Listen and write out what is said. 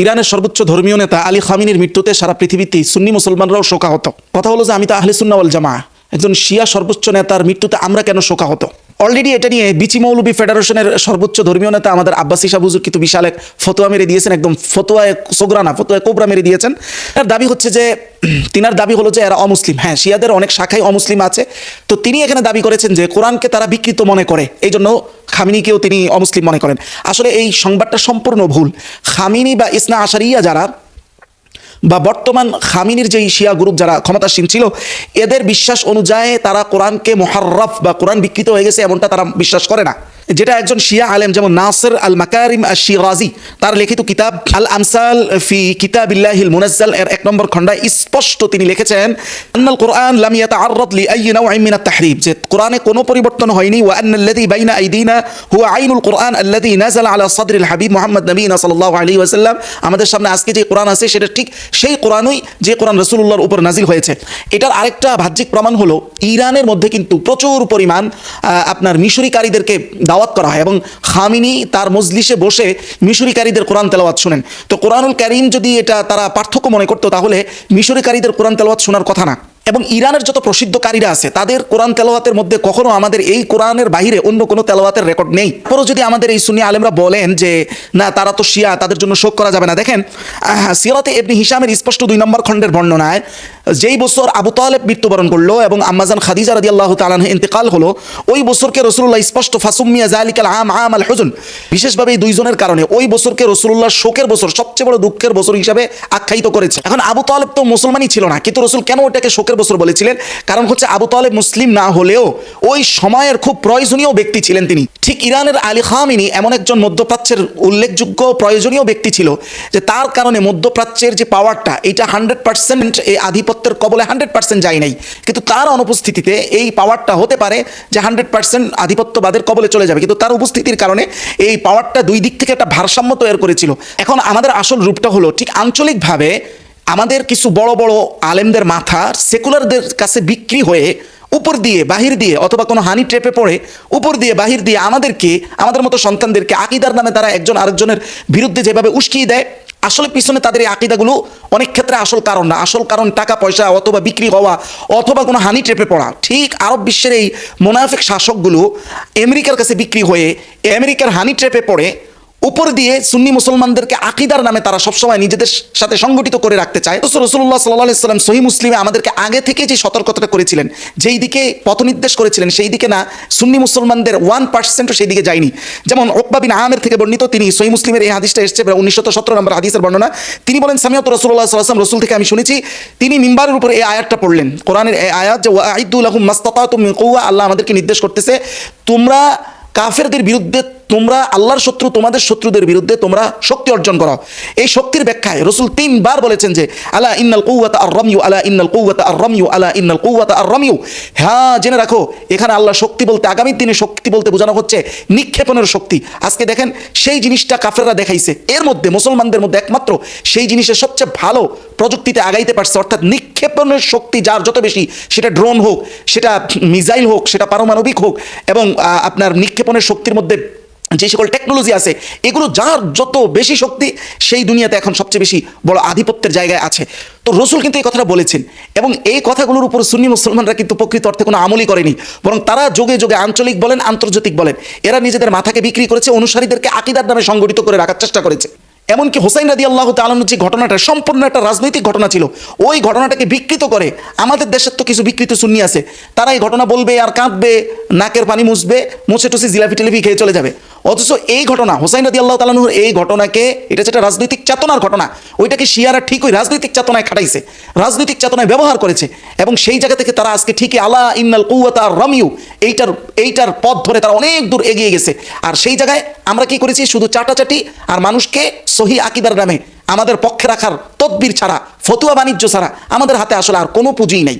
ইরানের সর্বোচ্চ ধর্মীয় নেতা আলী খামিনির মৃত্যুতে সারা পৃথিবীতেই সুন্নি মুসলমানরাও শোকাহত। কথা হলো যে আমি তো আহলে সুন্নাহ ওয়াল জামাআহ, একজন শিয়া সর্বোচ্চ নেতার মৃত্যুতে আমরা কেন শোকাহত? অলরেডি এটা নিয়ে বিচি মৌলবী ফেডারেশনের সর্বোচ্চ ধর্মীয় নেতা আমাদের আব্বাসী শাহ হুজুর কিন্তু বিশাল এক ফতোয়া মেরে দিয়েছেন, একদম ফতোয়ায় সোগরানা, ফতোয়ায় কোবরা মেরে দিয়েছেন। তার দাবি হচ্ছে যে তিনার দাবি হলো যে এরা অমুসলিম। হ্যাঁ, শিয়াদের অনেক শাখায় অমুসলিম আছে, তো তিনি এখানে দাবি করেছেন যে কোরআনকে তারা বিকৃত মনে করে, এই জন্য খামিনিকেও তিনি অমুসলিম মনে করেন। আসলে এই সংবাদটা সম্পূর্ণ ভুল। খামিনি বা ইসনা আশারিয়া যারা বা বর্তমান খামিনির যেই শিয়া গ্রুপ যারা ক্ষমতাসীন ছিল, এদের বিশ্বাস অনুযায়ী তারা কোরআনকে মুহাররাফ বা কোরআন বিকৃত হয়ে গেছে এমনটা তারা বিশ্বাস করে না। যেটা একজন শিয়া আলেম যেমন নাসির আল মাকারিম আশ-শিরাজি তার লিখিত কিতাব আল আমসাল ফি কিতাবিল্লাহিল মুনাজ্জাল এর 1 নম্বর খণ্ডায় স্পষ্ট তিনি লিখেছেন, আন্নাল কুরআন লাম ইয়াতাআররাদ লি আইয়ি নাওইন মিনাত তাহরিফ, যে কোরআনে কোনো পরিবর্তন হয়নি। ওয়া আন্নাল্লাযী বাইনা আইদিনা হুয়া আইনুল কুরআন আল্লাযী নাযালা আলা সাদরিল হাবিব মুহাম্মদ নবিয়িনা সাল্লাল্লাহু আলাইহি ওয়াসাল্লাম, আমাদের সামনে আজকে যে কোরআন আছে সেটা ঠিক সেই কোরআনই যে কোরআন রাসূলুল্লাহর উপর নাজিল হয়েছে। এটার আরেকটা বাহ্যিক প্রমাণ হলো ইরানের মধ্যে কিন্তু প্রচুর পরিমাণ আপনার মিশরীকারীদেরকে দাওয়াত করা হয় এবং খামিনি তার মজলিসে বসে মিশরীকারীদের কোরআন তেলাওয়াত শুনেন। তো কোরআনুল কারীম যদি এটা তারা পার্থক্য মনে করতো তাহলে মিশরীকারীদের কোরআন তেলাওয়াত শোনার কথা না। এবং ইরানের যত প্রসিদ্ধ কারীরা আছে তাদের কোরআন তেলাওয়াতের মধ্যে কখনো আমাদের এই কোরআনের বাইরে অন্য কোনো তেলাওয়াতের রেকর্ড নেই। পরে যদি আমাদের এই সুন্নি আলেমরা বলেন যে না তারা তো শিয়া, তাদের জন্য শোক করা যাবে না, দেখেন সিরাতে ইবনে হিশামের স্পষ্ট 2 নম্বর খণ্ডের বর্ণনায় যেই বছর আবু তালেব মৃত্যুবরণ করলো এবং আম্মাজান খাদিজা রাদিয়াল্লাহু তাআলা আনহা ইন্তেকাল হলো, ওই বছরকে রাসূলুল্লাহ স্পষ্ট ফাসুম্মিয়া যালিকাল আম আল হুজন, বিশেষভাবে এই দুইজনের কারণে ওই বছরকে রাসূলুল্লাহ শোকের বছর, সবচেয়ে বড় দুঃখের বছর হিসাবে আখ্যায়িত করেছে। এখন আবু তালেব তো মুসলমানই ছিল না, কিন্তু রাসূল কেন ওটাকে শোকের বছর বলেছিলেন? কারণ হচ্ছে আবু তালেব মুসলিম না হলেও ওই সময়ের খুব প্রয়োজনীয় ব্যক্তি ছিলেন তিনি। ঠিক ইরানের আলী খামিনি এমন একজন মধ্যপ্রাচ্যের উল্লেখযোগ্য প্রয়োজনীয় ব্যক্তি ছিল যে তার কারণে মধ্যপ্রাচ্যের যে পাওয়ারটা এটা 100% এই আধিপত্যের কবলে 100% যায় নাই, কিন্তু তার অনুপস্থিতিতে এই পাওয়ারটা হতে পারে যে 100% আধিপত্যবাদের কবলে চলে যাবে, কিন্তু তার উপস্থিতির কারণে এই পাওয়ারটা দুই দিক থেকে একটা ভারসাম্য তৈরি করেছিল। এখন আমাদের আসল রূপটা হলো ঠিক আঞ্চলিকভাবে আমাদের কিছু বড় বড় আলেমদের মাথা সেকুলারদের কাছে বিক্রি হয়ে উপর দিয়ে বাহির দিয়ে অথবা কোনো হানি ট্রেপে পড়ে উপর দিয়ে বাহির দিয়ে আমাদেরকে, আমাদের মতো সন্তানদেরকে আকিদার নামে তারা একজন আরেকজনের বিরুদ্ধে যেভাবে উস্কিয়ে দেয়, আসলে পিছনে তাদের এই আকিদাগুলো অনেক ক্ষেত্রে আসল কারণ না। আসল কারণ টাকা পয়সা অথবা বিক্রি হওয়া অথবা কোনো হানি ট্রেপে পড়া। ঠিক আরব বিশ্বের এই মুনাফিক শাসকগুলো আমেরিকার কাছে বিক্রি হয়ে আমেরিকার হানি ট্রেপে পড়ে উপর দিয়ে সুন্নি মুসলমানদেরকে আকিদার নামে তারা সবসময় নিজেদের সাথে সংগঠিত করে রাখতে চায়। তো রাসূলুল্লাহ সাল্লাল্লাহু আলাইহি ওয়াসাল্লাম সহিহ মুসলিমে আমাদেরকে আগে থেকে যে সতর্কতাটা করেছিলেন, যেই দিকে পথনির্দেশ করেছিলেন সেই দিকে না সুন্নি মুসলমানদের 1% সেই দিকে যায়নি। যেমন উকবা বিন আমির থেকে বর্ণিত, তিনি সহিহ মুসলিমের এই হাদিসটা এসেছে 1917 নম্বর হাদিসের বর্ণনা। তিনি বলেন সামিয়াতু রাসূলুল্লাহ সাল্লাল্লাহু আলাইহি ওয়াসাল্লাম, রাসূল থেকে আমি শুনেছি, তিনি মিম্বারের উপর এই আয়াতটা পড়লেন, কোরআনের এই আয়াত যে ওয়াইদু লাহুম মাসতাতাতুম মিন কুওয়া, আল্লাহ আমাদেরকে নির্দেশ করতেছে তোমরা কাফেরদের বিরুদ্ধে, তোমরা আল্লাহর শত্রু তোমাদের শত্রুদের বিরুদ্ধে তোমরা শক্তি অর্জন করো। এই শক্তির ব্যাখ্যায় রাসূল 3 বার বলেছেন যে আলা ইন্নাল কুওয়াতা আর-রামিয়ু, আলা ইন্নাল কুওয়াতা আর-রামিয়ু, আলা ইন্নাল কুওয়াতা আর-রামিয়ু। হ্যাঁ, জেনে রাখো এখানে আল্লাহ শক্তি বলতে, আগামী দিনে শক্তি বলতে বোঝানো হচ্ছে নিক্ষেপণের শক্তি। আজকে দেখেন সেই জিনিসটা কাফেররা দেখাইছে, এর মধ্যে মুসলমানদের মধ্যে একমাত্র সেই জিনিসের সবচেয়ে ভালো প্রযুক্তিতে আগাইতে পারছে, অর্থাৎ নিক্ষেপণের শক্তি যার যত বেশি, সেটা ড্রোন হোক, সেটা মিসাইল হোক, সেটা পারমাণবিক হোক, এবং আপনার নিক্ষেপণের শক্তির মধ্যে যে সকল টেকনোলজি আছে এগুলো যার যত বেশি শক্তি, সেই দুনিয়াতে এখন সবচেয়ে বেশি বড় আধিপত্যের জায়গায় আছে। তো রাসূল কিন্তু এই কথাটা বলেছেন এবং এই কথাগুলোর উপর সুন্নি মুসলমানরা কিন্তু প্রকৃত অর্থে কোনো আমলই করেনি, বরং তারা যোগে যোগে আঞ্চলিক বলেন আন্তর্জাতিক বলেন এরা নিজেদের মাথাকে বিক্রি করেছে, অনুসারীদেরকে আকিদার নামে সংগঠিত করে রাখার চেষ্টা করেছে। এমনকি হোসাইন রাদিয়াল্লাহু তাআলা আনহু যে ঘটনাটা সম্পূর্ণ একটা রাজনৈতিক ঘটনা ছিল, ওই ঘটনাটাকে বিকৃত করে আমাদের দেশের তো কিছু বিকৃত সুন্নি আছে, তারা এই ঘটনা বলবে আর কাঁদবে, নাকের পানি মুছবে, মুছে টুসি জিলাপি টেলিপি খেয়ে চলে যাবে। অথচ এই ঘটনা হোসাইন রাদিয়াল্লাহু তাআলা আনহুর এই ঘটনাকে, এটা যেটা রাজনৈতিক চেতনার ঘটনা, ওইটাকে শিয়ারা ঠিক ওই রাজনৈতিক চেতনায় খাটাইছে, রাজনৈতিক চেতনায় ব্যবহার করেছে এবং সেই জায়গা থেকে তারা আজকে ঠিকই আলা ইন্নাল কুওয়াতা আর-রামিয়ু এইটার পথ ধরে তারা অনেক দূর এগিয়ে গেছে। আর সেই জায়গায় আমরা কি করেছি, শুধু চাটাচাটি আর মানুষকে সহি আকিদার নামে আমাদের পক্ষে রাখার তদবির ছাড়া, ফতুয়া বাণিজ্য ছাড়া আমাদের হাতে আসলে আর কোনো পুঁজিই নাই।